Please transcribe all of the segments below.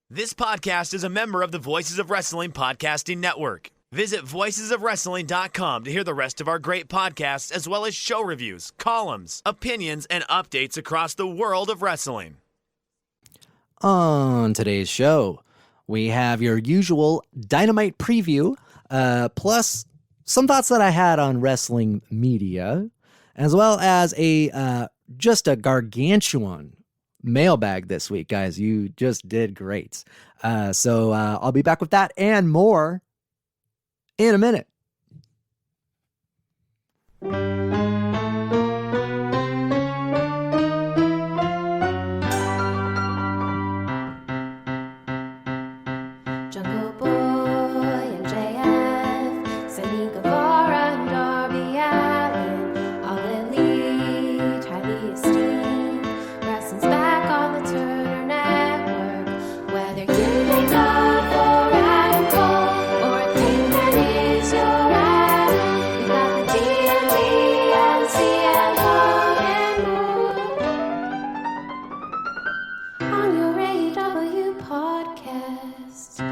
This podcast is a member of the Voices of Wrestling Podcasting Network. Visit voicesofwrestling.com to hear the rest of our great podcasts, as well as show reviews, columns, opinions, and updates across the world of wrestling. On today's show, we have your usual Dynamite preview, plus some thoughts that I had on wrestling media, as well as just a gargantuan mailbag this week, guys. You just did great. So I'll be back with that and more in a minute. Jungle Boy and JF, Sammy Guevara and Darby Allin, All Elite, highly esteemed. Wrestling's back on the Turner Network. Whether you make up for radical or a thing that is your ad, we got the DMV and CMO and more on your AEW podcast.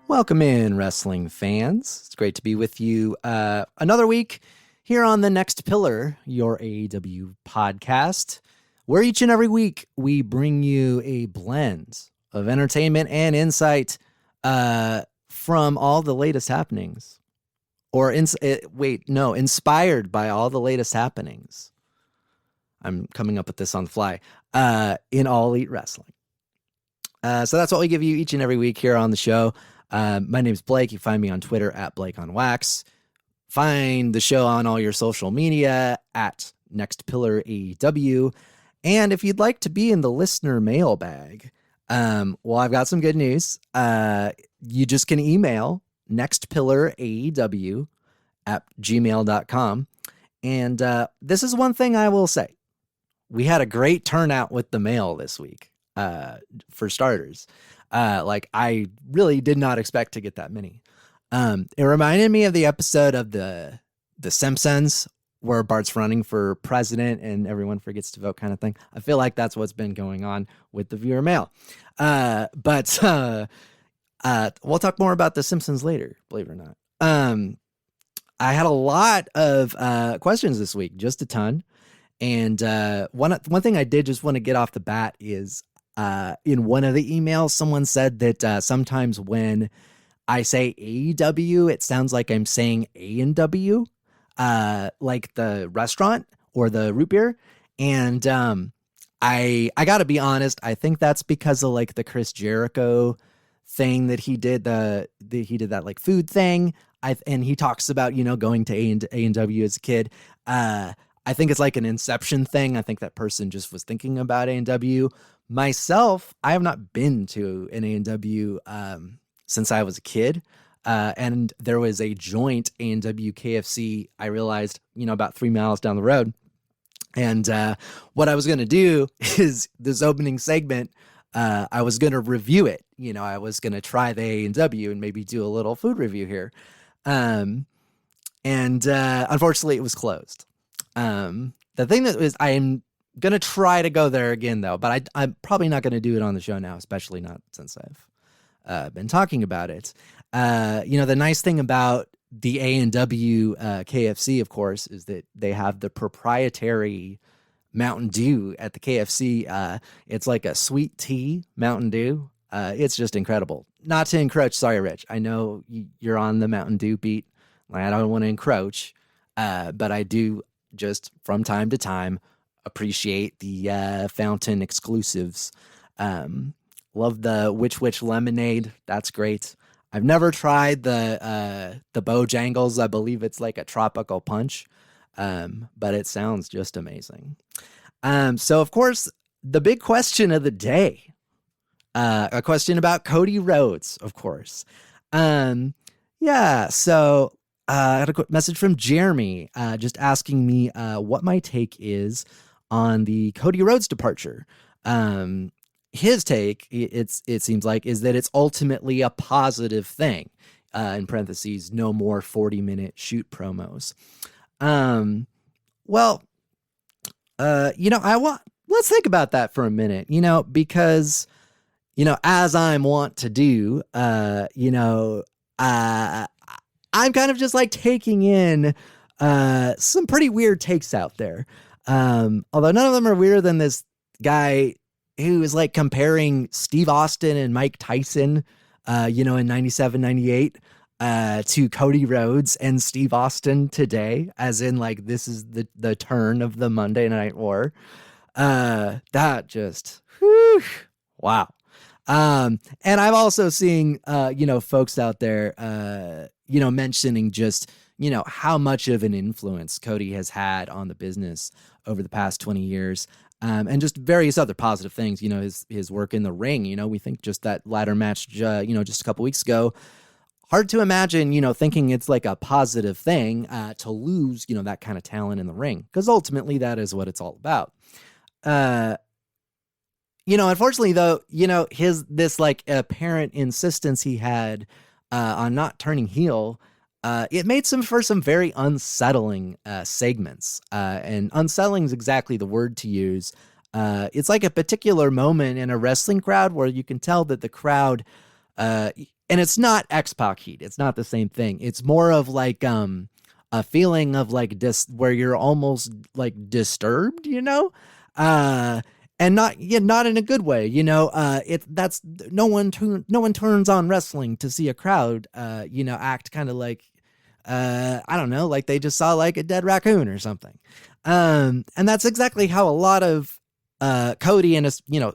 Welcome in, wrestling fans. It's great to be with you another week here on The Next Pillar, your AEW podcast, where each and every week we bring you a blend of entertainment and insight from all the latest happenings. Inspired by all the latest happenings. I'm coming up with this on the fly. In All Elite Wrestling. So that's what we give you each and every week here on the show. My name's Blake. You find me on Twitter at BlakeOnWax. Find the show on all your social media at Next Pillar AEW. And if you'd like to be in the listener mailbag, I've got some good news. You just can email nextpillaraew@gmail.com. And this is one thing I will say. We had a great turnout with the mail this week, for starters. I really did not expect to get that many. It reminded me of the episode of the Simpsons where Bart's running for president and everyone forgets to vote kind of thing. I feel like that's what's been going on with the viewer mail. But we'll talk more about the Simpsons later, believe it or not. I had a lot of questions this week, just a ton. And one thing I did just want to get off the bat is in one of the emails, someone said that sometimes when I say AEW, it sounds like I'm saying A&W, like the restaurant or the root beer. And I got to be honest, I think that's because of like the Chris Jericho thing that he did. He did that like food thing. And he talks about, going to A&W as a kid. I think it's like an Inception thing. I think that person just was thinking about A&W. Myself, I have not been to an A&W since I was a kid. And there was a joint A&W KFC, I realized, about 3 miles down the road. And what I was going to do is this opening segment, I was going to review it. I was going to try the A&W and maybe do a little food review here. And unfortunately, it was closed. The thing that was, I'm going to try to go there again, though, but I'm probably not going to do it on the show now, especially not since I've been talking about it. The nice thing about the A&W KFC, of course, is that they have the proprietary Mountain Dew at the KFC. It's like a sweet tea Mountain Dew. It's just incredible. Not to encroach. Sorry, Rich. I know you're on the Mountain Dew beat. I don't want to encroach, but I do just from time to time appreciate the fountain exclusives. Love the Witch lemonade. That's great. I've never tried the Bojangles. I believe it's like a tropical punch, but it sounds just amazing. So of course, the big question of the day, a question about Cody Rhodes, of course. So I had a quick message from Jeremy, just asking me what my take is on the Cody Rhodes departure. His take, it seems like, is that it's ultimately a positive thing. In parentheses, no more 40-minute shoot promos. Let's think about that for a minute, because as I'm wont to do, I'm kind of just like taking in some pretty weird takes out there. Although none of them are weirder than this guy who is like comparing Steve Austin and Mike Tyson, in 97, 98, to Cody Rhodes and Steve Austin today, as in like, this is the turn of the Monday Night War. That just, whew, wow. And I'm also seeing, folks out there, mentioning just, how much of an influence Cody has had on the business over the past 20 years. And just various other positive things, his work in the ring, we think just that ladder match, just a couple weeks ago, hard to imagine, thinking it's like a positive thing, to lose, that kind of talent in the ring, because ultimately that is what it's all about. Unfortunately though, this like apparent insistence he had, on not turning heel, it made for some very unsettling segments. And unsettling is exactly the word to use. It's like a particular moment in a wrestling crowd where you can tell that the crowd, and it's not X-Pac heat. It's not the same thing. It's more of like a feeling of like where you're almost like disturbed, and not in a good way, that's no one turns on wrestling to see a crowd, act kind of like, I don't know, like they just saw like a dead raccoon or something. And that's exactly how a lot of, Cody and,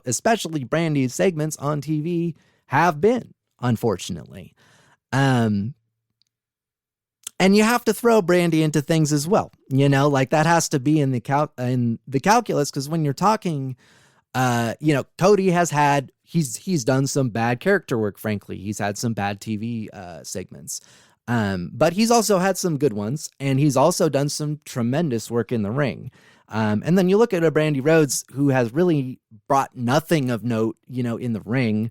especially Brandy's segments on TV have been, unfortunately. And you have to throw Brandy into things as well, like that has to be in the calculus. Cause when you're talking, Cody he's done some bad character work. Frankly, he's had some bad TV, segments. But he's also had some good ones, and he's also done some tremendous work in the ring. And then you look at a Brandy Rhodes who has really brought nothing of note, in the ring,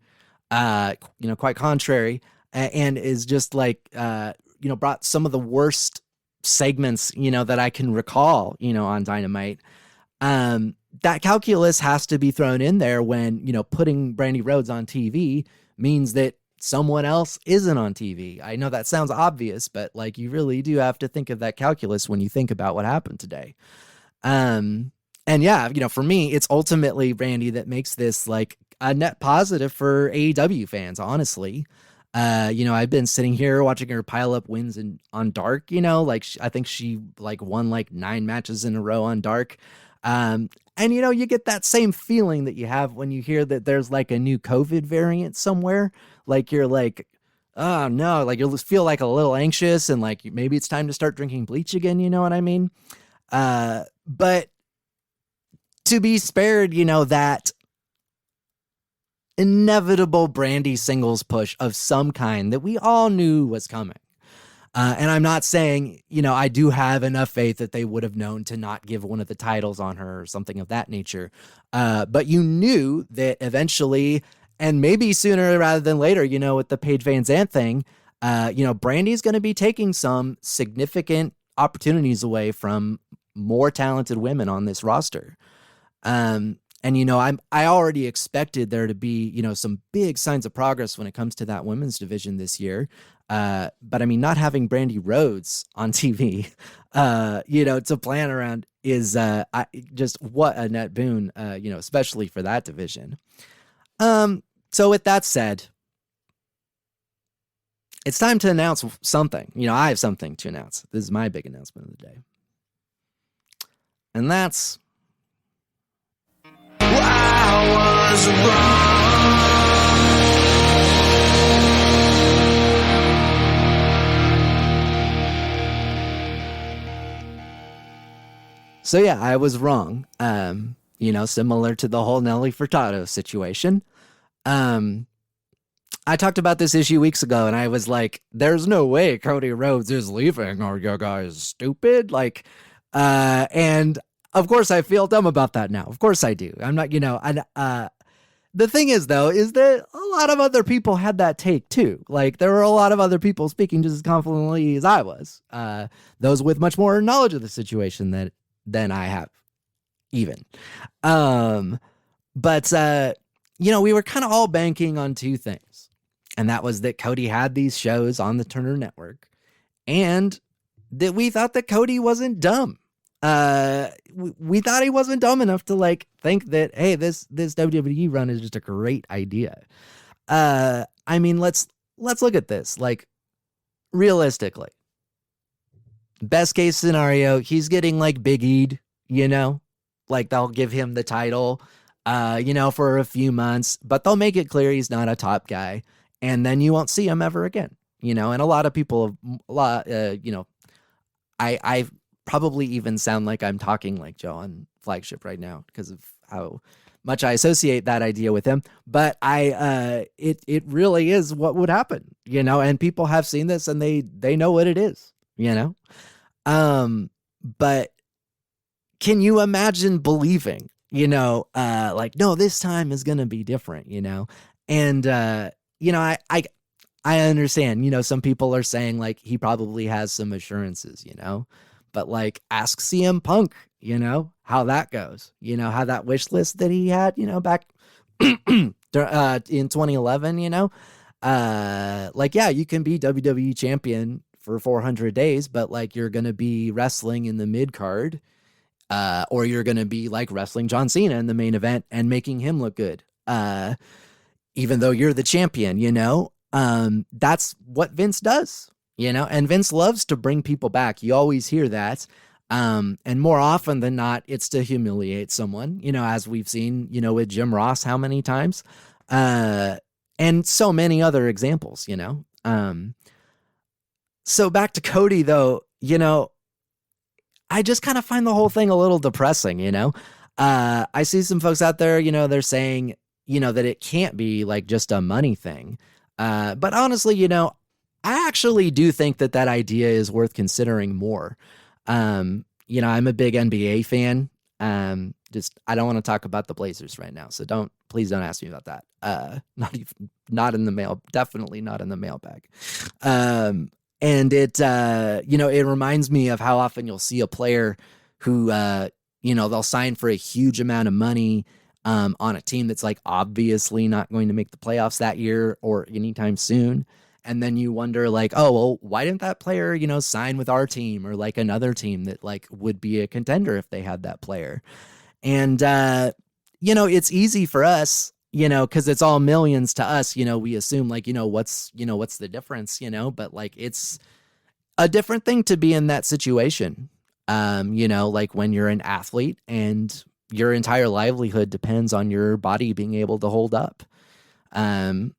quite contrary, and is just like, brought some of the worst segments, that I can recall, on Dynamite. That calculus has to be thrown in there when, putting Brandy Rhodes on TV means that someone else isn't on TV. I know that sounds obvious, but like you really do have to think of that calculus when you think about what happened today. And yeah, for me, it's ultimately Brandy that makes this like a net positive for AEW fans, honestly. I've been sitting here watching her pile up wins on Dark, I think she like won like 9 matches in a row on Dark. And you get that same feeling that you have when you hear that there's like a new COVID variant somewhere. Like you're like, oh no, like you'll feel like a little anxious and like maybe it's time to start drinking bleach again. You know what I mean? But to be spared, that inevitable Brandy singles push of some kind that we all knew was coming. And I'm not saying, I do have enough faith that they would have known to not give one of the titles on her or something of that nature. But you knew that eventually, and maybe sooner rather than later, with the Paige Van Zandt thing, Brandy's going to be taking some significant opportunities away from more talented women on this roster. And, I already expected there to be, some big signs of progress when it comes to that women's division this year. But I mean, not having Brandy Rhodes on TV, to plan around is, just what a net boon, especially for that division. So with that said, it's time to announce something. I have something to announce. This is my big announcement of the day. And that's, I was wrong. So yeah, I was wrong. Similar to the whole Nelly Furtado situation. I talked about this issue weeks ago, and I was like, there's no way Cody Rhodes is leaving. Are you guys stupid? Like, and of course I feel dumb about that now. Of course I do. I'm not, the thing is though, is that a lot of other people had that take too. Like there were a lot of other people speaking just as confidently as I was, those with much more knowledge of the situation than I have even. But we were kind of all banking on two things. And that was that Cody had these shows on the Turner Network, and that we thought that Cody wasn't dumb. We thought he wasn't dumb enough to like think that, hey, this WWE run is just a great idea. I mean, let's look at this. Like, realistically, best case scenario, he's getting like Big E'd, like they'll give him the title, for a few months, but they'll make it clear he's not a top guy, and then you won't see him ever again. And a lot of people, I probably even sound like I'm talking like Joe on Flagship right now because of how much I associate that idea with him. But it really is what would happen, and people have seen this and they know what it is, but can you imagine believing, like, no, this time is going to be different, and, I understand, some people are saying like he probably has some assurances, but like ask CM Punk, how that goes, how that wish list that he had, back in 2011, like, yeah, you can be WWE champion for 400 days, but like you're going to be wrestling in the mid card, or you're going to be like wrestling John Cena in the main event and making him look good. Even though you're the champion, that's what Vince does, and Vince loves to bring people back. You always hear that. And more often than not, it's to humiliate someone, as we've seen, with Jim Ross, how many times, and so many other examples, so back to Cody though, I just kind of find the whole thing a little depressing, I see some folks out there, they're saying, that it can't be like just a money thing. But honestly, I actually do think that idea is worth considering more. I'm a big NBA fan. I don't want to talk about the Blazers right now. So please don't ask me about that. Not in the mail, definitely not in the mailbag. And it reminds me of how often you'll see a player who, they'll sign for a huge amount of money, on a team that's like obviously not going to make the playoffs that year or anytime soon. And then you wonder like, oh, well, why didn't that player, sign with our team or like another team that like would be a contender if they had that player? And, it's easy for us, cause it's all millions to us, we assume like, what's the difference, but like, it's a different thing to be in that situation. Like when you're an athlete and your entire livelihood depends on your body being able to hold up. I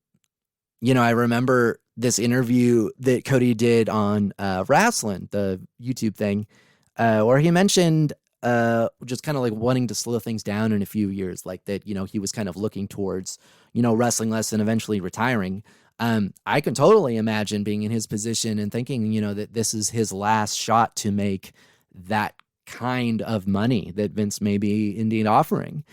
remember this interview that Cody did on Wrestling, the YouTube thing, where he mentioned just kind of like wanting to slow things down in a few years, like that, he was kind of looking towards, wrestling less and eventually retiring. I can totally imagine being in his position and thinking, that this is his last shot to make that kind of money that Vince may be indeed offering.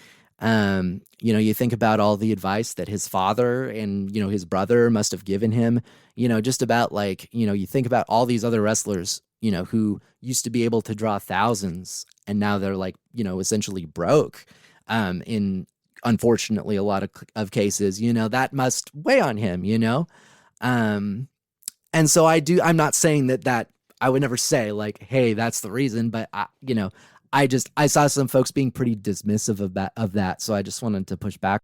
You think about all the advice that his father and, his brother must have given him, just about like, you think about all these other wrestlers, who used to be able to draw thousands and now they're like, essentially broke, in unfortunately a lot of cases, that must weigh on him, and so I'm not saying that I would never say like, hey, that's the reason, but I saw some folks being pretty dismissive of that. So I just wanted to push back.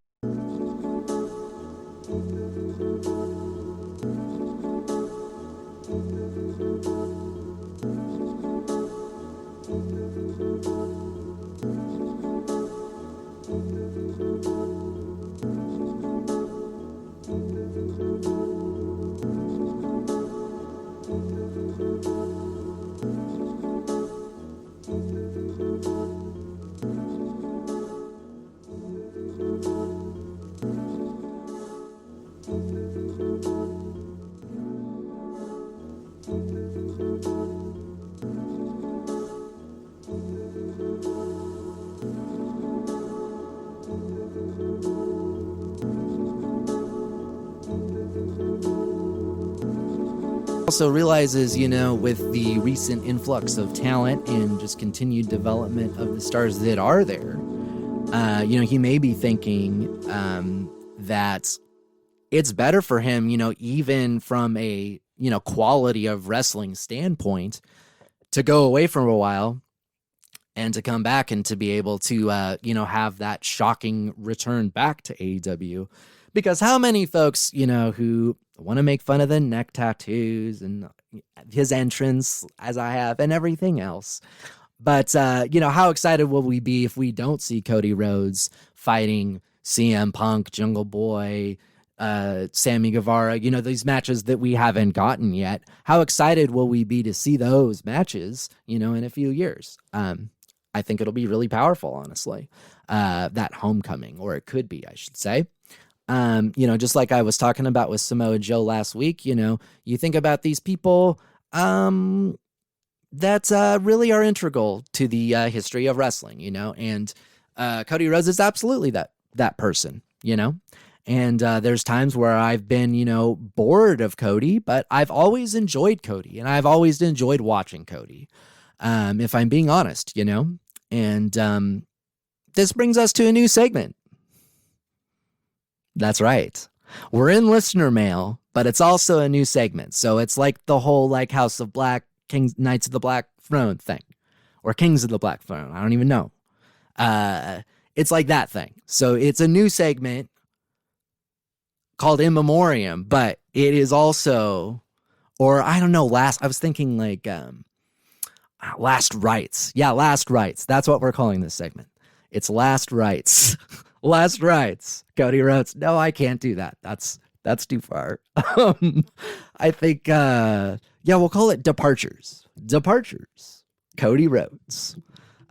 Also realizes, with the recent influx of talent and just continued development of the stars that are there, He may be thinking that it's better for him, even from a, quality of wrestling standpoint, to go away for a while and to come back and to be able to, have that shocking return back to AEW. Because how many folks, who want to make fun of the neck tattoos and his entrance, as I have, and everything else. But, how excited will we be if we don't see Cody Rhodes fighting CM Punk, Jungle Boy, Sammy Guevara, these matches that we haven't gotten yet? How excited will we be to see those matches, in a few years? I think it'll be really powerful, honestly, that homecoming, or it could be, I should say. Just like I was talking about with Samoa Joe last week, you think about these people that really are integral to the history of wrestling, and Cody Rhodes is absolutely that person, and there's times where I've been, bored of Cody, but I've always enjoyed Cody, and I've always enjoyed watching Cody, if I'm being honest, and this brings us to a new segment. That's right. We're in listener mail, but it's also a new segment. So it's like the whole House of Black, Knights of the Black Throne thing, or Kings of the Black Throne. I don't even know. It's like that thing. So it's a new segment called In Memoriam, but it is also, or I don't know, I was thinking Last Rites. Yeah, Last Rites. That's what we're calling this segment. It's Last Rites. Last Rites. Cody Rhodes. No, I can't do that. That's too far. I think, we'll call it Departures. Departures. Cody Rhodes.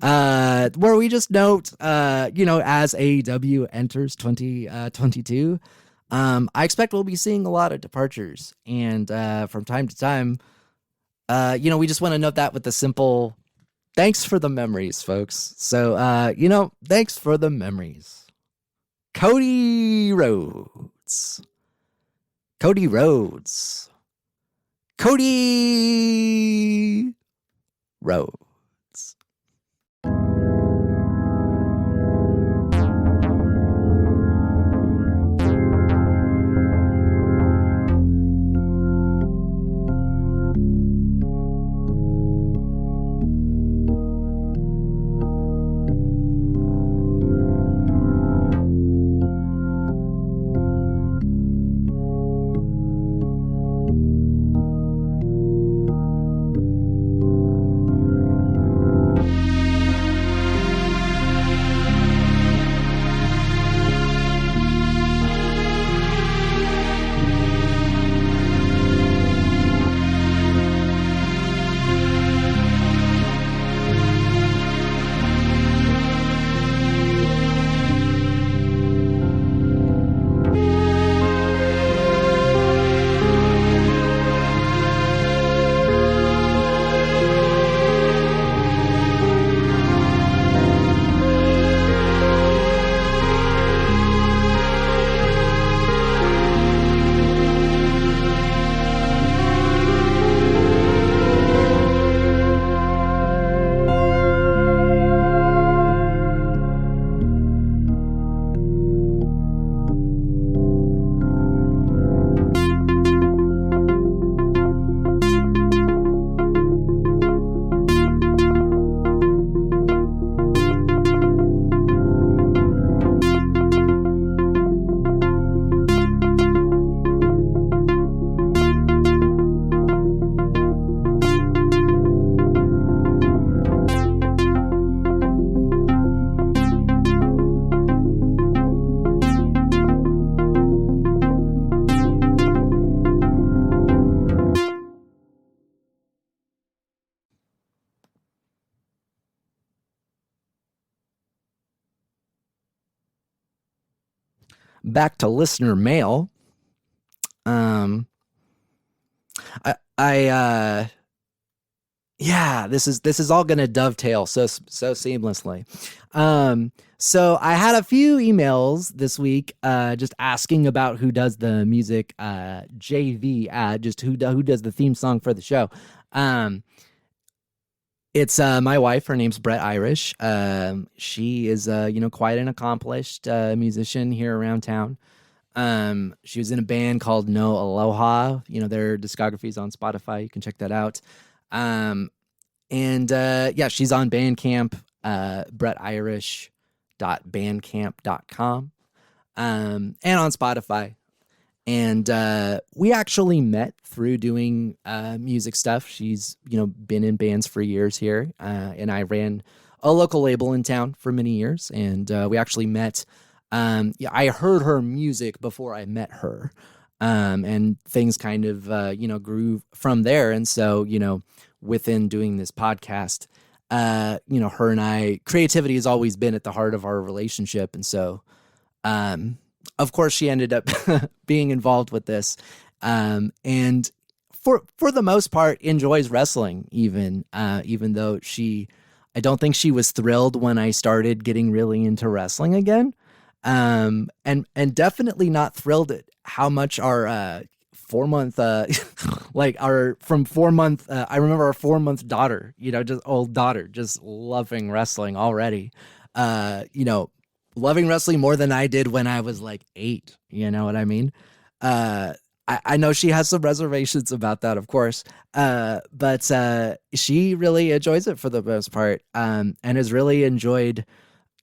Where we just note, as AEW enters 2022, I expect we'll be seeing a lot of departures. And from time to time, we just want to note that with the simple, thanks for the memories, folks. So, thanks for the memories. Cody Rhodes. Cody Rhodes. Cody Rhodes. Back to listener mail. This is all gonna dovetail so seamlessly. So I had a few emails this week, just asking about who does the music, JV, just who does the theme song for the show. It's my wife. Her name's Brett Irish. She is, quite an accomplished musician here around town. She was in a band called No Aloha. Their discography's on Spotify. You can check that out. She's on Bandcamp, brettirish.bandcamp.com, and on Spotify. And we actually met through doing music stuff. She's, been in bands for years here, and I ran a local label in town for many years. And we actually met. I heard her music before I met her, and things kind of, grew from there. And so, within doing this podcast, her and I, creativity has always been at the heart of our relationship. And so, of course, she ended up being involved with this, and for the most part, enjoys wrestling. Even though I don't think she was thrilled when I started getting really into wrestling again, and definitely not thrilled at how much our 4-month, from 4-month. I remember our 4-month daughter, just old daughter, just loving wrestling already. Loving wrestling more than I did when I was like 8. You know what I mean? I know she has some reservations about that, of course. But she really enjoys it for the most part. And has really enjoyed,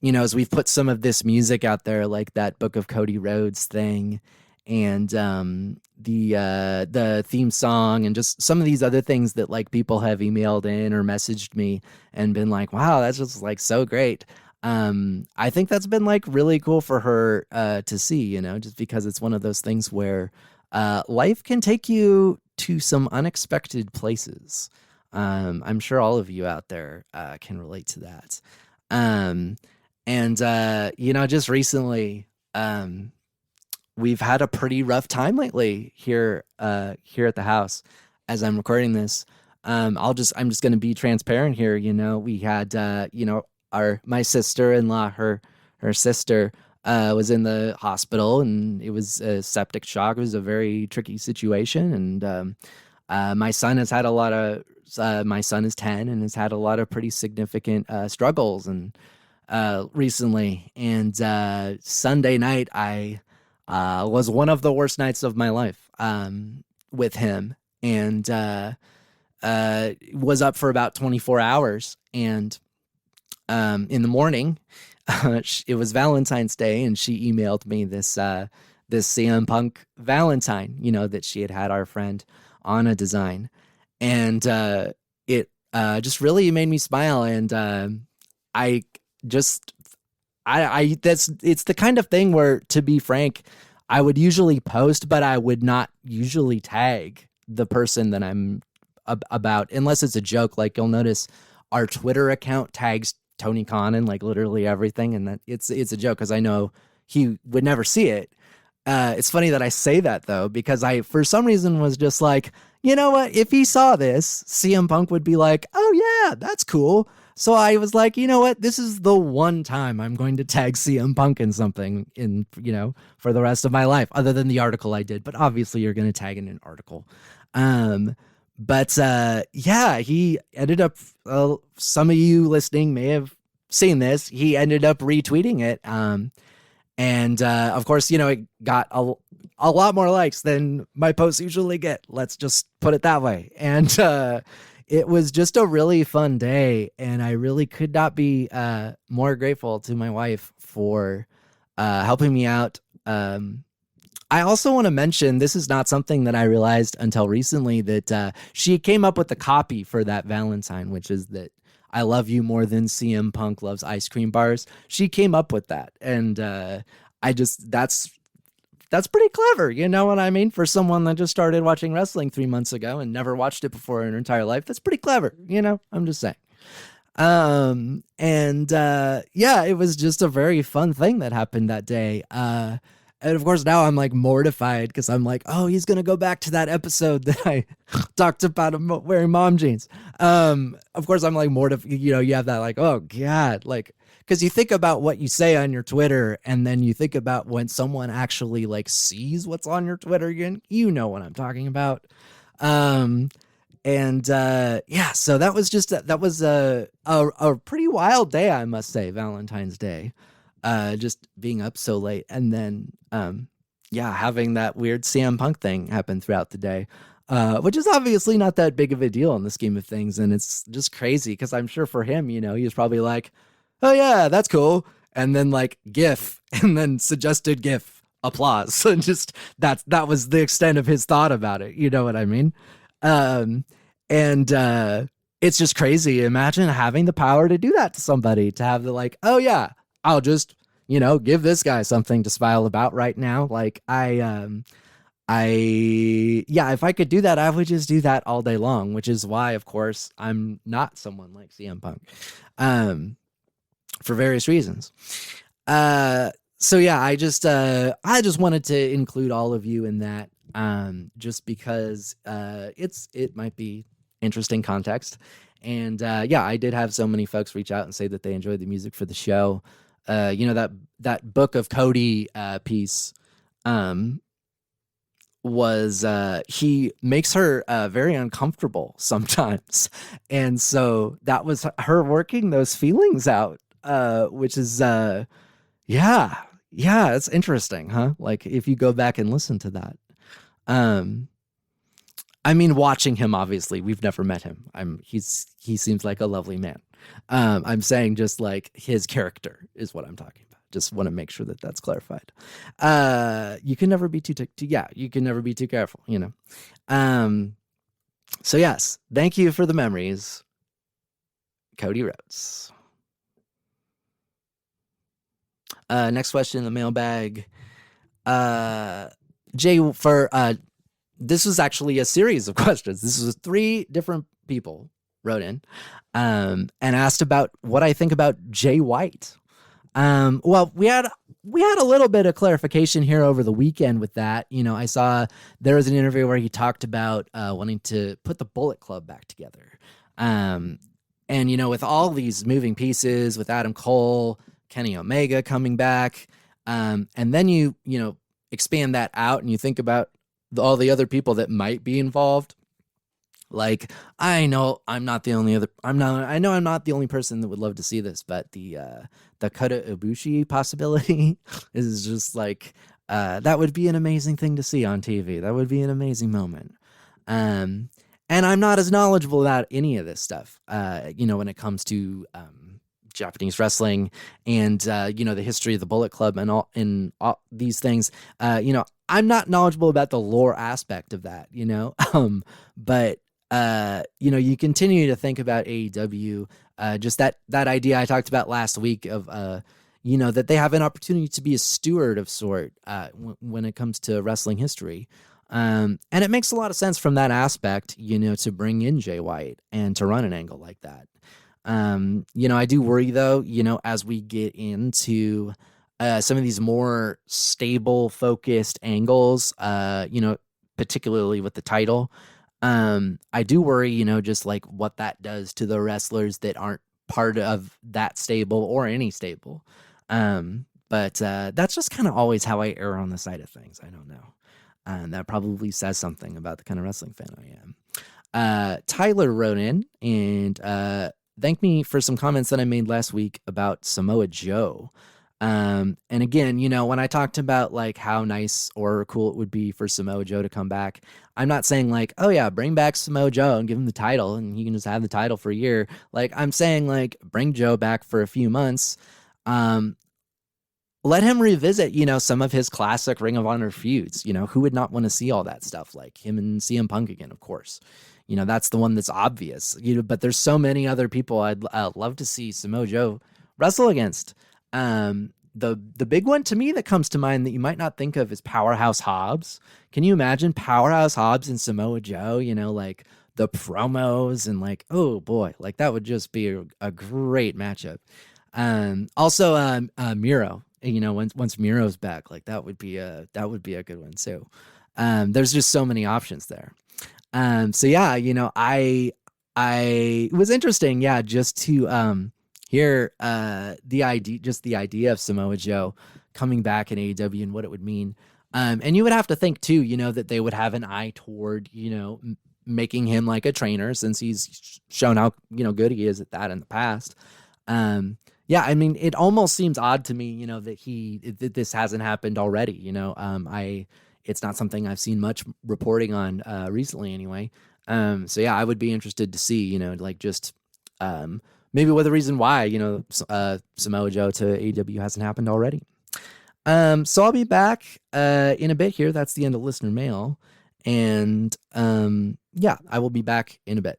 as we've put some of this music out there, like that Book of Cody Rhodes thing, and the theme song, and just some of these other things that like people have emailed in or messaged me and been like, wow, that's just like so great. I think that's been like really cool for her to see, just because it's one of those things where life can take you to some unexpected places. I'm sure all of you out there can relate to that. Just recently, we've had a pretty rough time lately here at the house as I'm recording this. I'm just going to be transparent here. We had, my sister-in-law, her sister, was in the hospital, and it was a septic shock. It was a very tricky situation. And my son has had my son is 10 and has had a lot of pretty significant struggles and recently. And Sunday night, I was one of the worst nights of my life with him, and was up for about 24 hours. And in the morning, it was Valentine's Day, and she emailed me this CM Punk Valentine, that she had our friend Anna design, and it just really made me smile. And it's the kind of thing where, to be frank, I would usually post, but I would not usually tag the person that I'm about, unless it's a joke. Like, you'll notice our Twitter account tags Tony Khan and like literally everything, and that it's a joke because I know he would never see it. It's funny that I say that though, because I, for some reason, was just like, you know what, if he saw this, CM Punk would be like, oh yeah, that's cool. So I was like, you know what, this is the one time I'm going to tag CM Punk in something for the rest of my life, other than the article I did. But obviously you're going to tag in an article. He ended up, some of you listening may have seen this. He ended up retweeting it. Of course, it got a lot more likes than my posts usually get. Let's just put it that way. And it was just a really fun day. And I really could not be more grateful to my wife for helping me out. I also want to mention, this is not something that I realized until recently, that she came up with the copy for that Valentine, which is that I love you more than CM Punk loves ice cream bars. She came up with that. And that's pretty clever. You know what I mean? For someone that just started watching wrestling 3 months ago and never watched it before in her entire life, that's pretty clever. I'm just saying. It was just a very fun thing that happened that day. And of course, now I'm like mortified because I'm like, oh, he's going to go back to that episode that I talked about him wearing mom jeans. Of course, I'm like mortified. You have that like, oh, God, like, because you think about what you say on your Twitter, and then you think about when someone actually like sees what's on your Twitter again. You know what I'm talking about. And yeah, so that was just that was a pretty wild day, I must say, Valentine's Day. Just being up so late, and then yeah, having that weird CM Punk thing happen throughout the day. Which is obviously not that big of a deal in the scheme of things, and it's just crazy because I'm sure for him, he was probably like, "Oh yeah, that's cool," and then like GIF, and then suggested GIF applause, and just that was the extent of his thought about it. You know what I mean? And it's just crazy. Imagine having the power to do that to somebody, to have the like, "Oh yeah, I'll just give this guy something to smile about right now." Like if I could do that, I would just do that all day long, which is why, of course, I'm not someone like CM Punk, for various reasons. So yeah, I just wanted to include all of you in that, just because it might be interesting context. And yeah, I did have so many folks reach out and say that they enjoyed the music for the show. That Book of Cody piece, was he makes her very uncomfortable sometimes, and so that was her working those feelings out, which is yeah, it's interesting, huh? Like if you go back and listen to that. I mean, watching him, obviously we've never met him. He seems like a lovely man. I'm saying just like his character is what I'm talking about. Just want to make sure that that's clarified. You can never be you can never be too careful, So yes, thank you for the memories, Cody Rhodes. Next question in the mailbag. Jay, for this was actually a series of questions. This was 3 different people wrote in and asked about what I think about Jay White. Well, we had a little bit of clarification here over the weekend with that. I saw there was an interview where he talked about wanting to put the Bullet Club back together. And with all these moving pieces, with Adam Cole, Kenny Omega coming back, and then you expand that out and you think about all the other people that might be involved. Like, I know I'm not the only person that would love to see this, but the Kota Ibushi possibility is just like, that would be an amazing thing to see on TV. That would be an amazing moment. And I'm not as knowledgeable about any of this stuff, when it comes to Japanese wrestling and the history of the Bullet Club and all these things. I'm not knowledgeable about the lore aspect of that, but you continue to think about AEW, just that idea I talked about last week of, that they have an opportunity to be a steward of sort, when it comes to wrestling history. And it makes a lot of sense from that aspect, to bring in Jay White and to run an angle like that. I do worry though, as we get into, some of these more stable focused angles, particularly with the title, I do worry, just like what that does to the wrestlers that aren't part of that stable or any stable. But that's just kind of always how I err on the side of things. I don't know. And that probably says something about the kind of wrestling fan I am. Tyler wrote in and thanked me for some comments that I made last week about Samoa Joe. And again, when I talked about like how nice or cool it would be for Samoa Joe to come back, I'm not saying like, oh yeah, bring back Samoa Joe and give him the title and he can just have the title for a year. Like I'm saying like bring Joe back for a few months. Let him revisit, some of his classic Ring of Honor feuds. Who would not want to see all that stuff? Like him and CM Punk again, of course. That's the one that's obvious. But there's so many other people I'd love to see Samoa Joe wrestle against. The big one to me that comes to mind that you might not think of is Powerhouse Hobbs. Can you imagine Powerhouse Hobbs and Samoa Joe? Like the promos and like, oh boy, like that would just be a great matchup. Also Miro. Once Miro's back, like that would be a good one too. There's just so many options there. So yeah, I it was interesting, yeah, just to hear the idea of Samoa Joe coming back in AEW and what it would mean. And you would have to think too, that they would have an eye toward, making him like a trainer since he's shown how, good he is at that in the past. Yeah, I mean, it almost seems odd to me, that this hasn't happened already. It's not something I've seen much reporting on recently anyway. So yeah, I would be interested to see, maybe what the reason why, Samoa Joe to AEW hasn't happened already. So I'll be back in a bit here. That's the end of listener mail. And yeah, I will be back in a bit.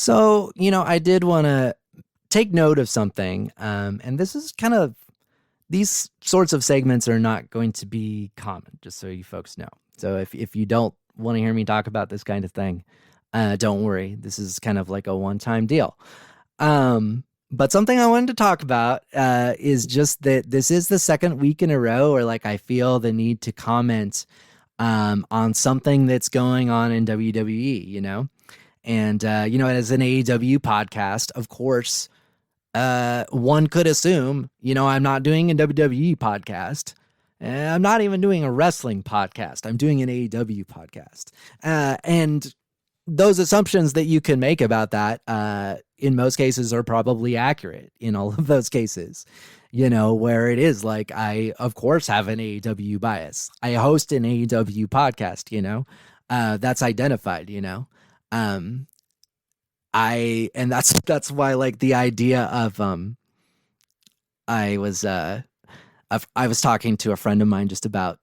So, I did want to take note of something. And this is kind of, these sorts of segments are not going to be common, just so you folks know. So if you don't want to hear me talk about this kind of thing, don't worry. This is kind of like a one-time deal. But something I wanted to talk about is just that this is the second week in a row where like I feel the need to comment on something that's going on in WWE, And, as an AEW podcast, of course, one could assume, I'm not doing a WWE podcast. I'm not even doing a wrestling podcast. I'm doing an AEW podcast. And those assumptions that you can make about that, in most cases, are probably accurate in all of those cases, where it is like, I, of course, have an AEW bias. I host an AEW podcast, that's identified, and that's why like the idea of I was talking to a friend of mine just about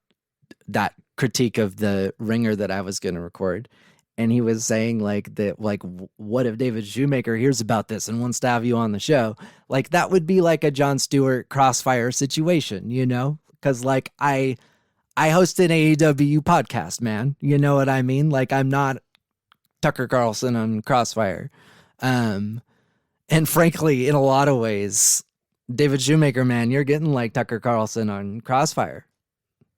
that critique of the ringer that I was going to record, and he was saying like that, like, what if David Shoemaker hears about this and wants to have you on the show? Like that would be like a Jon Stewart Crossfire situation, because like I host an AEW podcast, man. You know what I mean? Like I'm not Tucker Carlson on Crossfire. And frankly, in a lot of ways, David Shoemaker, man, you're getting like Tucker Carlson on Crossfire.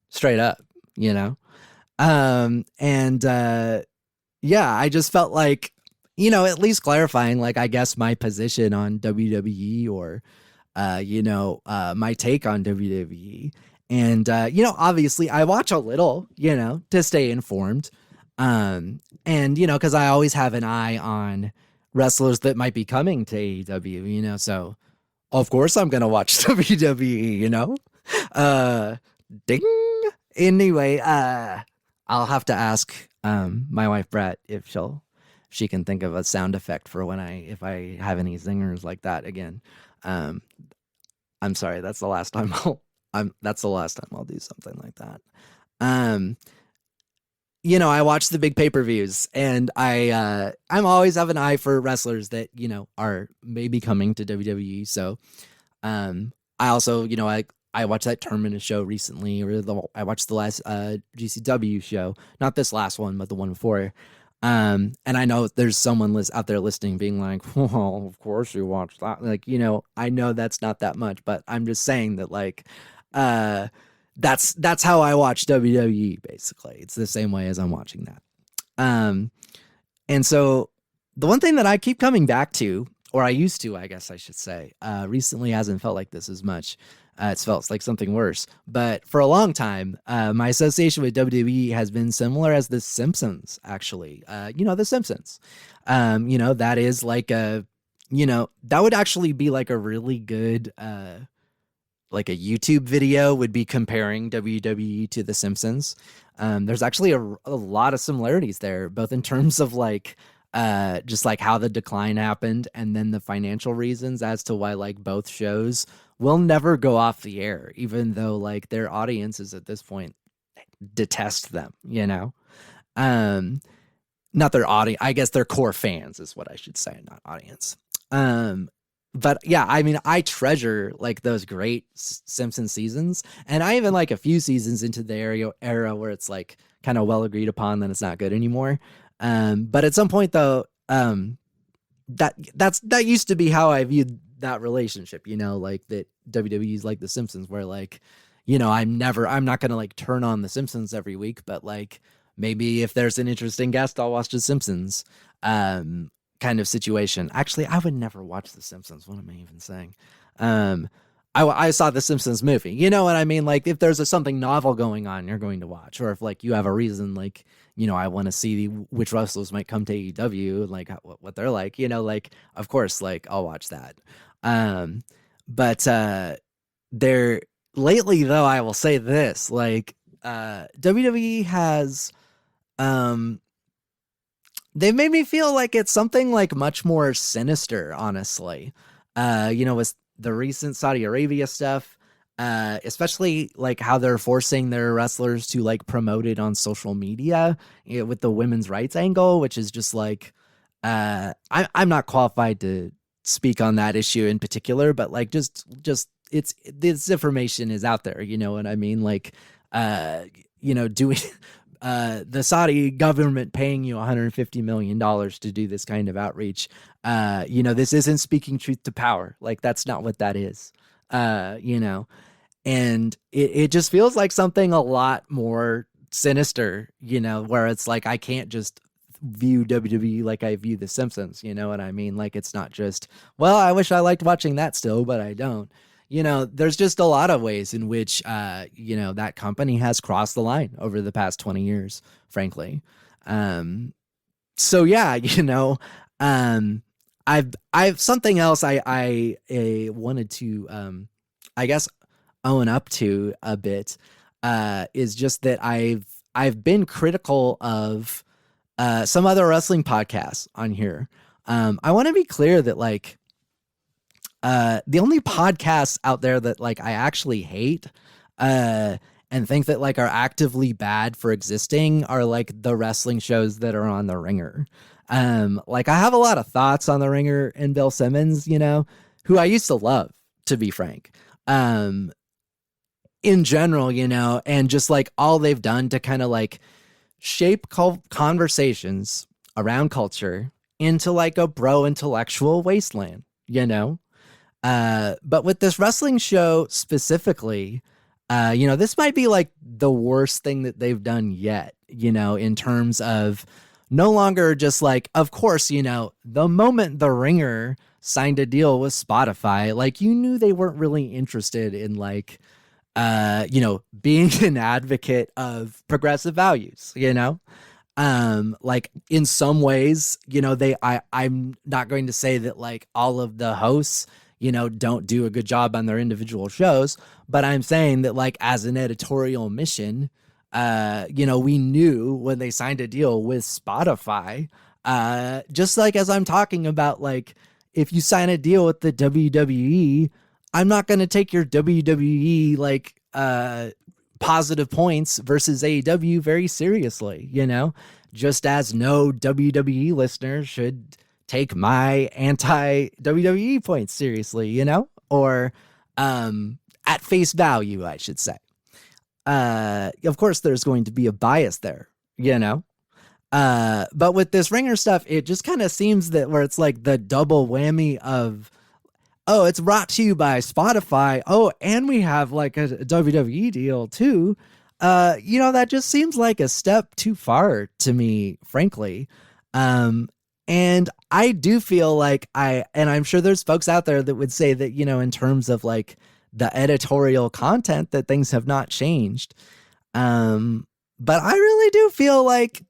Straight up, yeah, I just felt like, at least clarifying, like, I guess my position on WWE or, my take on WWE. And, obviously I watch a little, to stay informed. And, because I always have an eye on wrestlers that might be coming to AEW, so of course I'm going to watch WWE, ding. Anyway, I'll have to ask my wife Brett if she can think of a sound effect for if I have any zingers like that again. I'm sorry, that's the last time I'll do something like that. I watch the big pay-per-views, and I'm always have an eye for wrestlers that, are maybe coming to WWE. So, I also, I watched that Terminus show recently, I watched the last GCW show, not this last one, but the one before. And I know there's someone out there listening being like, well, of course you watched that. Like, I know that's not that much, but I'm just saying that like, that's how I watch WWE, basically. It's the same way as I'm watching that. And so the one thing that I keep coming back to, or I used to, I guess I should say, recently hasn't felt like this as much. It's felt like something worse. But for a long time, my association with WWE has been similar as The Simpsons, actually. The Simpsons. That is like that would actually be like a really good like a YouTube video would be comparing WWE to The Simpsons. There's actually a lot of similarities there, both in terms of like just like how the decline happened and then the financial reasons as to why like both shows will never go off the air, even though like their audiences at this point detest them, you know? Not their audience, I guess their core fans is what I should say, not audience. But yeah, I mean, I treasure like those great Simpsons seasons, and I even like a few seasons into the era where it's like kind of well agreed upon that it's not good anymore. But at some point though, that used to be how I viewed that relationship, you know, like that WWE's like the Simpsons, where like, you know, I'm not gonna like turn on the Simpsons every week, but like maybe if there's an interesting guest, I'll watch the Simpsons. Kind of situation. Actually, I would never watch The Simpsons. What am I even saying? I saw The Simpsons movie. You know what I mean? Like if there's something novel going on, you're going to watch. Or if like you have a reason, like, you know, I want to see which wrestlers might come to AEW and like what they're like, you know, like, of course, like I'll watch that. But there lately though, I will say this, like WWE has, they've made me feel like it's something like much more sinister, honestly. You know, with the recent Saudi Arabia stuff, especially like how they're forcing their wrestlers to like promote it on social media, you know, with the women's rights angle, which is just like, I'm not qualified to speak on that issue in particular, but like just it's this information is out there, you know what I mean? Like, you know, doing the Saudi government paying you $150 million to do this kind of outreach. You know, this isn't speaking truth to power. Like that's not what that is. You know, and it just feels like something a lot more sinister, you know, where it's like, I can't just view WWE like I view The Simpsons. You know what I mean? Like, it's not just, well, I wish I liked watching that still, but I don't. You know, there's just a lot of ways in which, you know, that company has crossed the line over the past 20 years, frankly. So yeah, you know, I've something else I wanted to, I guess, own up to a bit, is just that I've been critical of, some other wrestling podcasts on here. I want to be clear that like, the only podcasts out there that like I actually hate and think that like are actively bad for existing are like the wrestling shows that are on The Ringer. Like I have a lot of thoughts on The Ringer and Bill Simmons, you know, who I used to love, to be frank. In general, you know, and just like all they've done to kind of like shape conversations around culture into like a bro intellectual wasteland, you know? But with this wrestling show specifically, you know, this might be like the worst thing that they've done yet, you know, in terms of no longer just like, of course, you know, the moment The Ringer signed a deal with Spotify, like you knew they weren't really interested in like, you know, being an advocate of progressive values, you know? Like in some ways, you know, I'm not going to say that like all of the hosts, you know, don't do a good job on their individual shows, but I'm saying that like as an editorial mission, you know, we knew when they signed a deal with Spotify, just like as I'm talking about, like if you sign a deal with the WWE, I'm not going to take your WWE like positive points versus AEW very seriously, you know, just as no WWE listener should take my anti-WWE points seriously, you know, or at face value, I should say. Of course, there's going to be a bias there, you know. But with this Ringer stuff, it just kind of seems that where it's like the double whammy of, oh, it's brought to you by Spotify. Oh, and we have like a WWE deal too. You know, that just seems like a step too far to me, frankly. And I do feel like and I'm sure there's folks out there that would say that, you know, in terms of like the editorial content, that things have not changed. But I really do feel like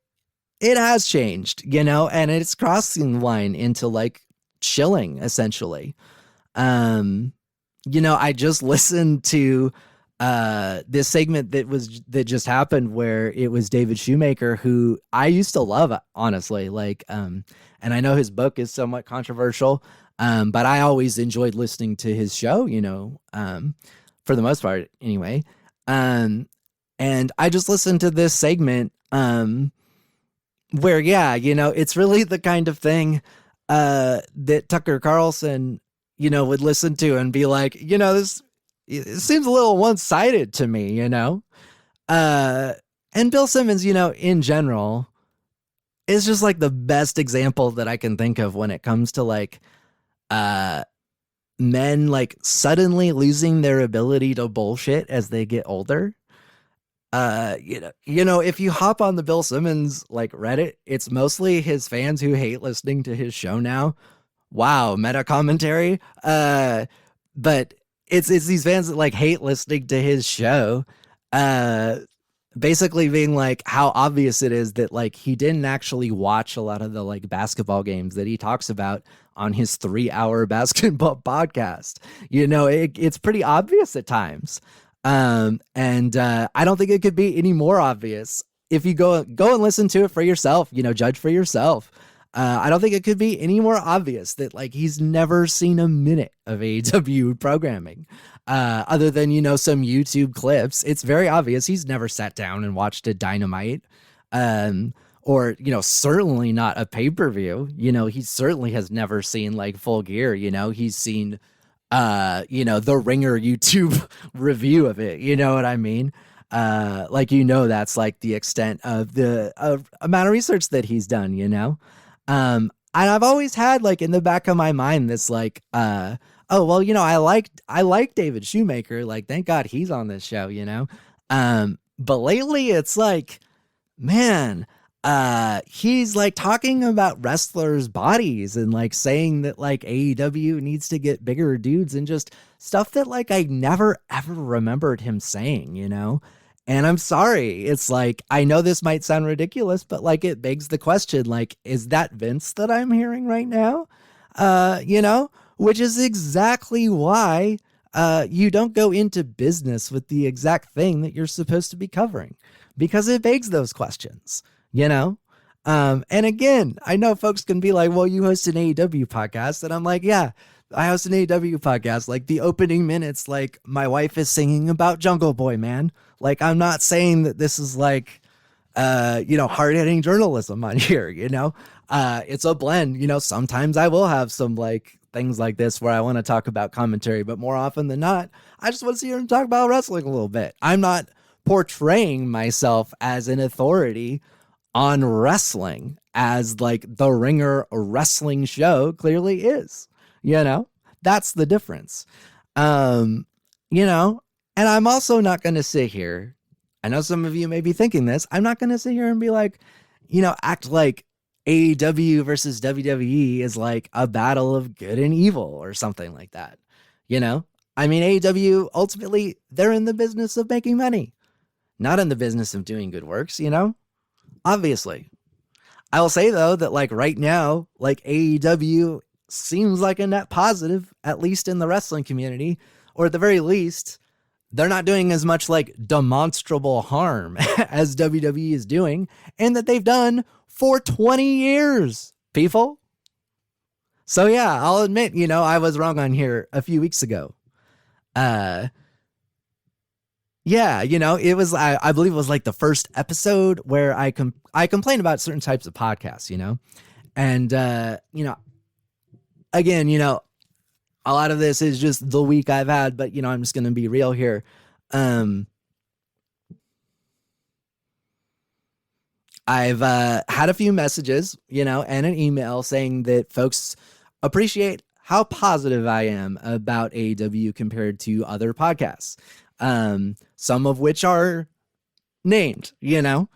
it has changed, you know, and it's crossing the line into like shilling essentially. You know, I just listened to this segment that just happened where it was David Shoemaker, who I used to love, honestly, like, and I know his book is somewhat controversial, but I always enjoyed listening to his show, you know, for the most part anyway. And I just listened to this segment where, yeah, it's really the kind of thing that Tucker Carlson, would listen to and be like, this it seems a little one-sided to me, and Bill Simmons, in general, is just like the best example that I can think of when it comes to like men like suddenly losing their ability to bullshit as they get older. If you hop on the Bill Simmons like Reddit, it's mostly his fans who hate listening to his show now. Wow, meta commentary. But it's these fans that like hate listening to his show. Basically being like how obvious it is that like he didn't actually watch a lot of the like basketball games that he talks about on his 3-hour basketball podcast. It's pretty obvious at times. And I don't think it could be any more obvious if you go and listen to it for yourself, judge for yourself. I don't think it could be any more obvious that like he's never seen a minute of AEW programming, other than, some YouTube clips. It's very obvious he's never sat down and watched a Dynamite, or, certainly not a pay-per-view. He certainly has never seen like Full Gear. He's seen, the Ringer YouTube review of it. You know what I mean? That's like the extent of the amount of research that he's done, and I've always had like in the back of my mind this like, I like David Shoemaker. Like, thank God he's on this show, but lately it's like, man, he's like talking about wrestlers' bodies and like saying that like AEW needs to get bigger dudes and just stuff that like I never ever remembered him saying, And I'm sorry, it's like, I know this might sound ridiculous, but like it begs the question, like, is that Vince that I'm hearing right now? Which is exactly why you don't go into business with the exact thing that you're supposed to be covering, because it begs those questions, And again, I know folks can be like, well, you host an AEW podcast. And I'm like, yeah, I host an AEW podcast. Like the opening minutes, like my wife is singing about Jungle Boy, man. Like, I'm not saying that this is like, hard-hitting journalism on here, it's a blend. Sometimes I will have some like things like this where I want to talk about commentary, but more often than not, I just want to sit here and talk about wrestling a little bit. I'm not portraying myself as an authority on wrestling as like the Ringer wrestling show clearly is, that's the difference. And I'm also not going to sit here. I know some of you may be thinking this. I'm not going to sit here and be like, act like AEW versus WWE is like a battle of good and evil or something like that. I mean, AEW, ultimately, they're in the business of making money, not in the business of doing good works, obviously. I will say, though, that like right now, like AEW seems like a net positive, at least in the wrestling community, or at the very least, they're not doing as much like demonstrable harm as WWE is doing, and that they've done for 20 years, people. So yeah, I'll admit, I was wrong on here a few weeks ago. It was, I believe it was like the first episode where I complained about certain types of podcasts, and, again, a lot of this is just the week I've had, but, I'm just going to be real here. I've had a few messages, and an email saying that folks appreciate how positive I am about AEW compared to other podcasts. Some of which are named, and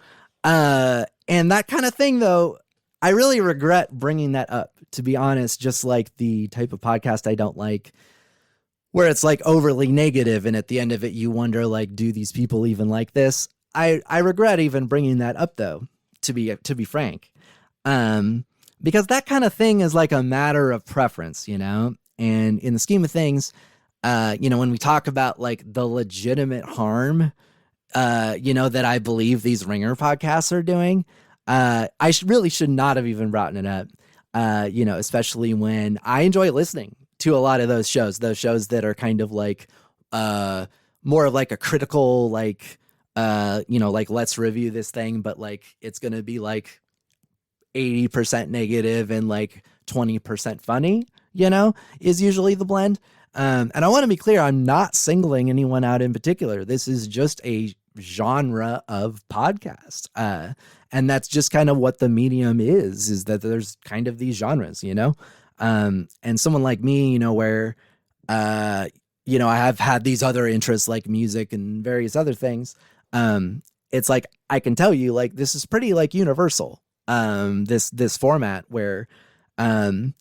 that kind of thing, though, I really regret bringing that up, to be honest, just like the type of podcast I don't like, where it's like overly negative, and at the end of it, you wonder, like, do these people even like this? I regret even bringing that up, though, to be frank, because that kind of thing is like a matter of preference, and in the scheme of things, when we talk about like the legitimate harm, that I believe these Ringer podcasts are doing, I really should not have even brought it up, especially when I enjoy listening to a lot of those shows that are kind of like more of like a critical, like like let's review this thing, but like it's gonna be like 80% negative and like 20% funny, is usually the blend. And I want to be clear, I'm not singling anyone out in particular. This is just a genre of podcast. And that's just kind of what the medium is that there's kind of these genres, and someone like me, where, I have had these other interests like music and various other things. It's like, I can tell you, like, this is pretty like universal. This format where, and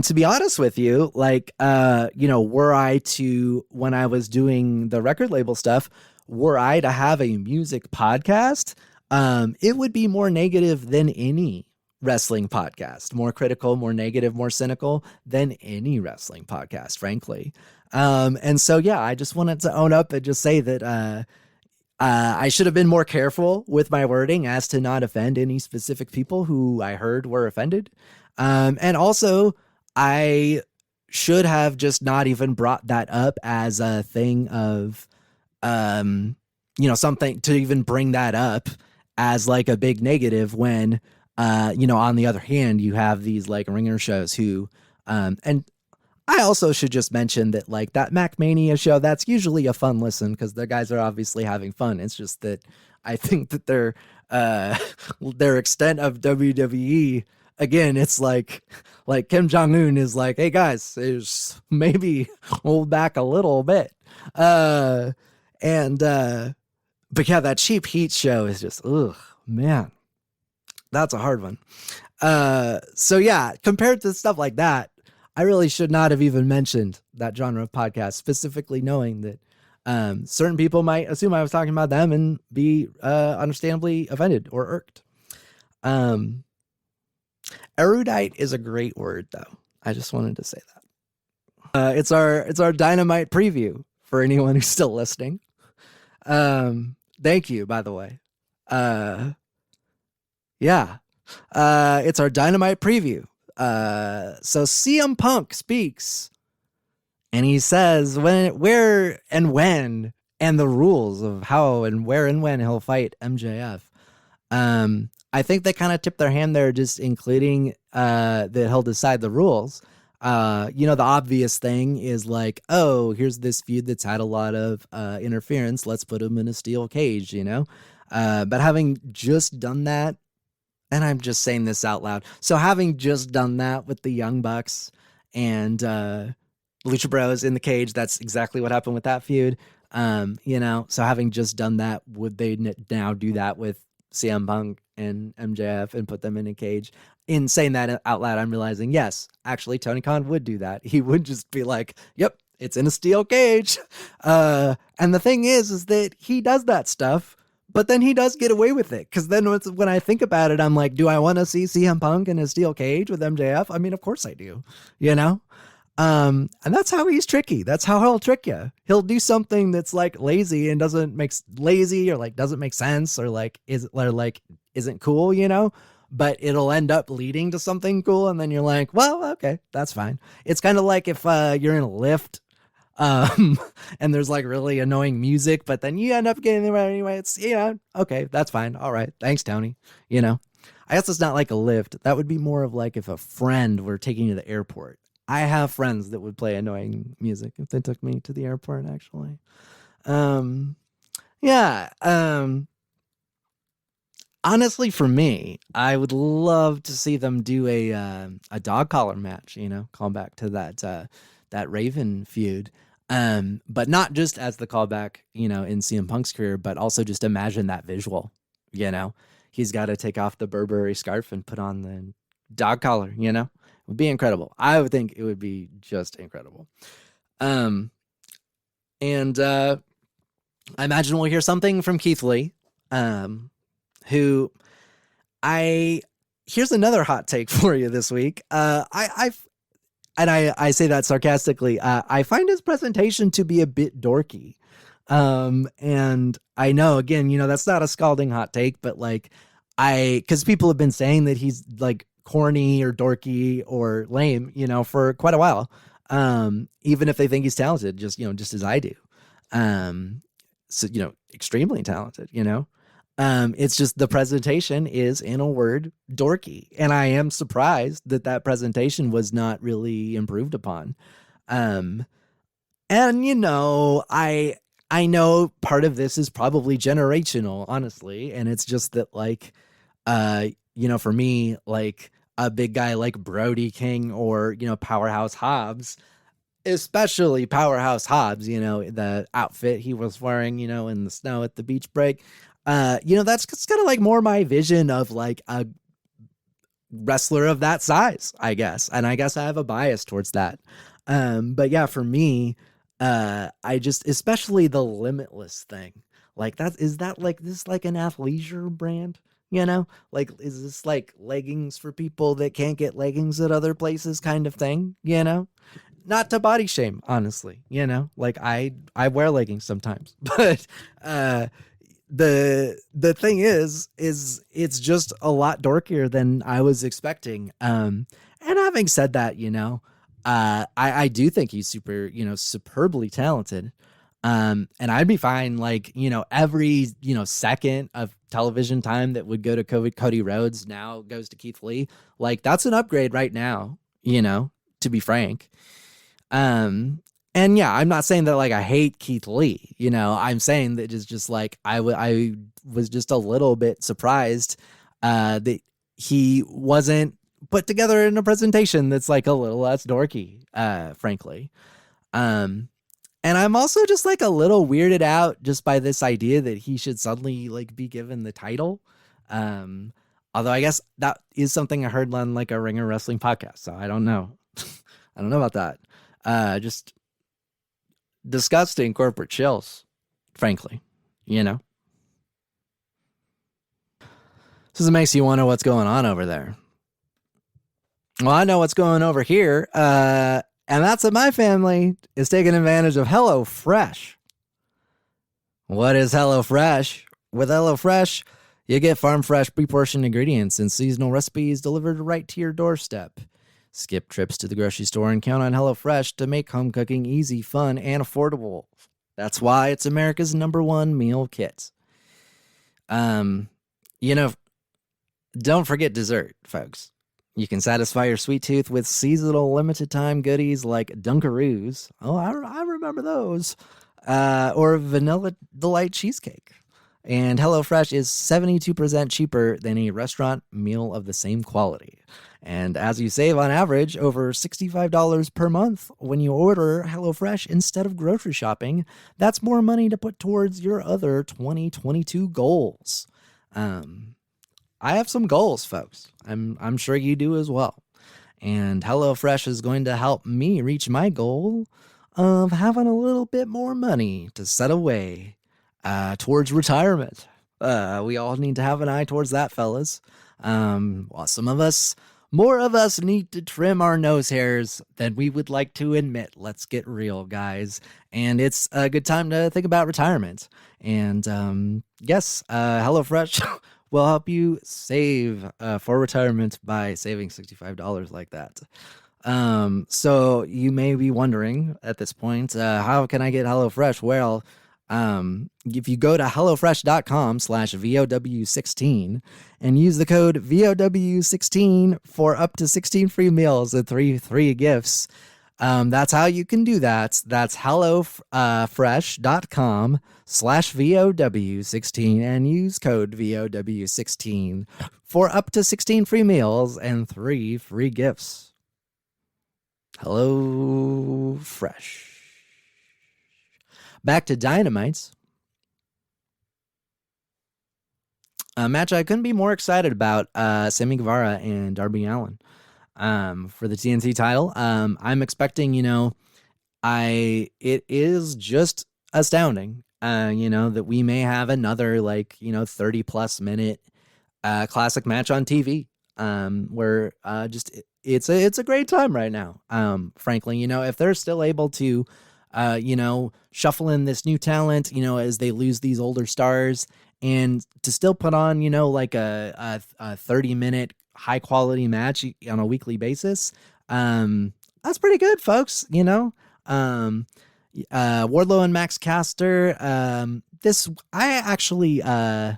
to be honest with you, like, were I to, when I was doing the record label stuff, were I to have a music podcast, it would be more negative than any wrestling podcast, more critical, more negative, more cynical than any wrestling podcast, frankly. And so, yeah, I just wanted to own up and just say that, I should have been more careful with my wording as to not offend any specific people who I heard were offended. And also, I should have just not even brought that up as a thing of, something to even bring that up as like a big negative when, on the other hand, you have these like ringer shows who, and I also should just mention that like that MacMania show, that's usually a fun listen because the guys are obviously having fun. It's just that I think that their extent of WWE, again, it's like Kim Jong-un is like, hey guys, there's maybe hold back a little bit. But yeah, that Cheap Heat show is just, ugh, man, that's a hard one. So yeah, compared to stuff like that, I really should not have even mentioned that genre of podcast, specifically knowing that certain people might assume I was talking about them and be understandably offended or irked. Erudite is a great word, though. I just wanted to say that. It's our Dynamite preview for anyone who's still listening. Thank you, by the way. Yeah. It's our Dynamite preview. So CM Punk speaks and he says where and when and the rules of how and where and when he'll fight MJF. I think they kind of tipped their hand there, just including that he'll decide the rules. The obvious thing is like, oh, here's this feud that's had a lot of interference. Let's put him in a steel cage, but having just done that, and I'm just saying this out loud. So having just done that with the Young Bucks and Lucha Bros in the cage, that's exactly what happened with that feud. So having just done that, would they now do that with CM Punk and MJF and put them in a cage? In saying that out loud, I'm realizing, yes, actually Tony Khan would do that. He would just be like, yep, it's in a steel cage. And the thing is that he does that stuff, but then he does get away with it. Because then when I think about it, I'm like, do I want to see CM Punk in a steel cage with MJF? I mean, of course I do, and that's how he's tricky. That's how he'll trick you. He'll do something that's like lazy and doesn't make sense or isn't cool, but it'll end up leading to something cool. And then you're like, well, okay, that's fine. It's kind of like if you're in a lift and there's like really annoying music, but then you end up getting there anyway. It's, okay, that's fine. All right. Thanks, Tony. I guess it's not like a lift. That would be more of like if a friend were taking you to the airport. I have friends that would play annoying music if they took me to the airport, actually. Honestly, for me, I would love to see them do a dog collar match, call back to that Raven feud. But not just as the callback, in CM Punk's career, but also just imagine that visual, he's got to take off the Burberry scarf and put on the dog collar, it would be incredible. I would think it would be just incredible. And I imagine we'll hear something from Keith Lee, who here's another hot take for you this week. I say that sarcastically. I find his presentation to be a bit dorky. And I know, again, that's not a scalding hot take, but because people have been saying that he's like corny or dorky or lame, for quite a while. Even if they think he's talented, just as I do. extremely talented, it's just the presentation is, in a word, dorky. And I am surprised that presentation was not really improved upon. And, I know part of this is probably generational, honestly. And it's just that, like, for me, like a big guy like Brody King or, Powerhouse Hobbs, especially Powerhouse Hobbs, the outfit he was wearing, in the snow at the beach break. That's kind of like more my vision of like a wrestler of that size, I guess. And I guess I have a bias towards that. But yeah, for me, I just, especially the Limitless thing, like is that like this, like an athleisure brand, like, is this like leggings for people that can't get leggings at other places kind of thing, not to body shame, honestly, like I wear leggings sometimes, but, the thing is it's just a lot dorkier than I was expecting. And having said that, I do think he's super, superbly talented. And I'd be fine, like, every, second of television time that would go to Cody Rhodes now goes to Keith Lee. Like, that's an upgrade right now, to be frank. And yeah, I'm not saying that like I hate Keith Lee, I'm saying that it's just like I was just a little bit surprised that he wasn't put together in a presentation that's like a little less dorky, frankly. And I'm also just like a little weirded out just by this idea that he should suddenly like be given the title. Although I guess that is something I heard on like a Ringer Wrestling podcast, so I don't know. I don't know about that. Just disgusting corporate chills, frankly, So it makes you wonder what's going on over there. Well, I know what's going over here, and that's that my family is taking advantage of HelloFresh. What is HelloFresh? With HelloFresh, you get farm fresh, pre-portioned ingredients and seasonal recipes delivered right to your doorstep. Skip trips to the grocery store and count on HelloFresh to make home cooking easy, fun, and affordable. That's why it's America's #1 meal kit. Don't forget dessert, folks. You can satisfy your sweet tooth with seasonal limited time goodies like Dunkaroos. Oh, I remember those. Or Vanilla Delight cheesecake. And HelloFresh is 72% cheaper than a restaurant meal of the same quality. And as you save on average over $65 per month when you order HelloFresh instead of grocery shopping, that's more money to put towards your other 2022 goals. I have some goals, folks. I'm sure you do as well. And HelloFresh is going to help me reach my goal of having a little bit more money to set away towards retirement. We all need to have an eye towards that, fellas. While more of us need to trim our nose hairs than we would like to admit. Let's get real, guys. And it's a good time to think about retirement. And yes, HelloFresh will help you save for retirement by saving $65 like that. So you may be wondering at this point, how can I get HelloFresh? Well, if you go to HelloFresh.com/VOW16 and use the code VOW16 for up to 16 free meals and 3 free gifts, that's how you can do that. That's HelloFresh.com/VOW16 and use code VOW16 for up to 16 free meals and 3 free gifts. HelloFresh. Back to Dynamite. A match I couldn't be more excited about, Sammy Guevara and Darby Allin for the TNT title. I'm expecting, it is just astounding, that we may have another 30 plus minute classic match on TV, where it's a great time right now. Frankly, if they're still able to shuffle in this new talent, as they lose these older stars, and to still put on, a 30-minute high quality match on a weekly basis. That's pretty good, folks. Wardlow and Max Caster, I actually, yeah,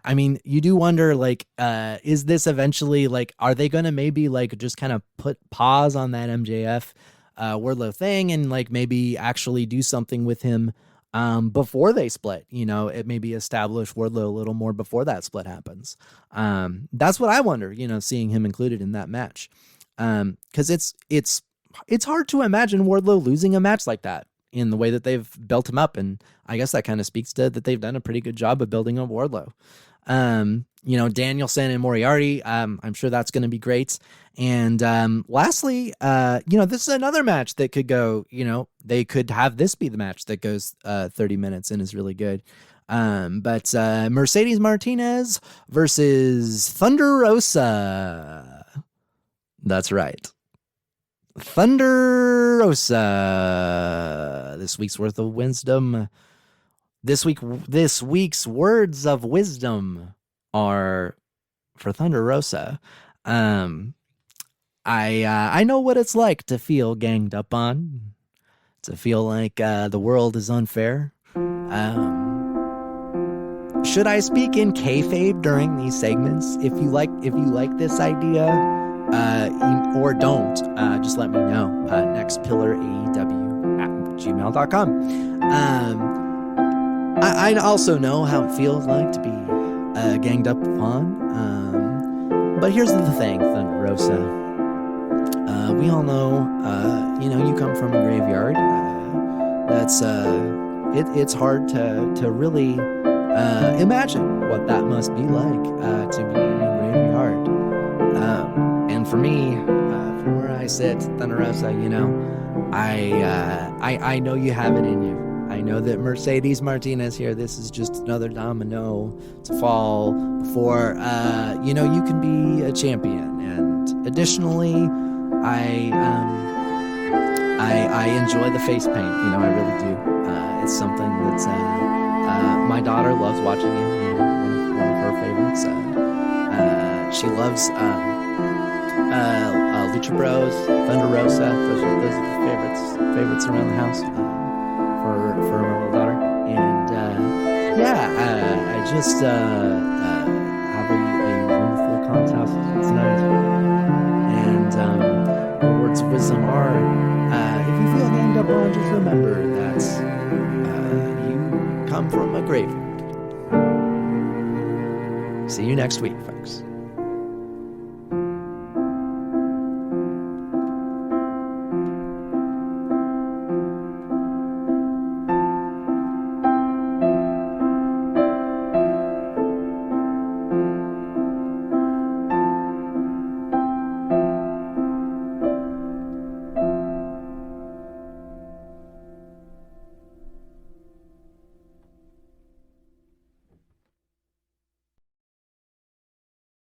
I mean, you do wonder, like, is this eventually, like, are they going to maybe, like, just kind of put pause on that MJF Wardlow thing and, like, maybe actually do something with him before they split? You know, it maybe establish Wardlow a little more before that split happens. That's what I wonder, you know, seeing him included in that match. Because it's hard to imagine Wardlow losing a match like that in the way that they've built him up. And I guess that kind of speaks to that they've done a pretty good job of building up Wardlow. You know, Danielson and Moriarty, I'm sure that's going to be great. And lastly, you know, this is another match that could go, you know, they could have this be the match that goes 30 minutes and is really good. But Mercedes Martinez versus Thunder Rosa. That's right. Thunder Rosa. This week's worth of wisdom. This week's words of wisdom are for Thunder Rosa. I know what it's like to feel ganged up on, to feel like the world is unfair. Should I speak in kayfabe during these segments? If you like this idea. Or don't, just let me know. nextpillaraew@gmail.com. I also know how it feels like to be ganged up upon. But here's the thing, Thunder Rosa. We all know, you know, you come from a graveyard. It's hard to really imagine what that must be like to be in a graveyard. And for me, from where I sit, Thunder Rosa, you know, I know you have it in you. I know that Mercedes Martinez here, this is just another domino to fall before, you know, you can be a champion. And additionally, I enjoy the face paint. You know, I really do. It's something that my daughter loves watching it. You know, one of her favorites. She loves Lucha Bros, Thunder Rosa. Those are the favorites around the house for my little daughter. And I just have a wonderful Khan's house tonight. And the words of wisdom are, if you feel ganged up on, just remember that you come from a graveyard. See you next week, folks.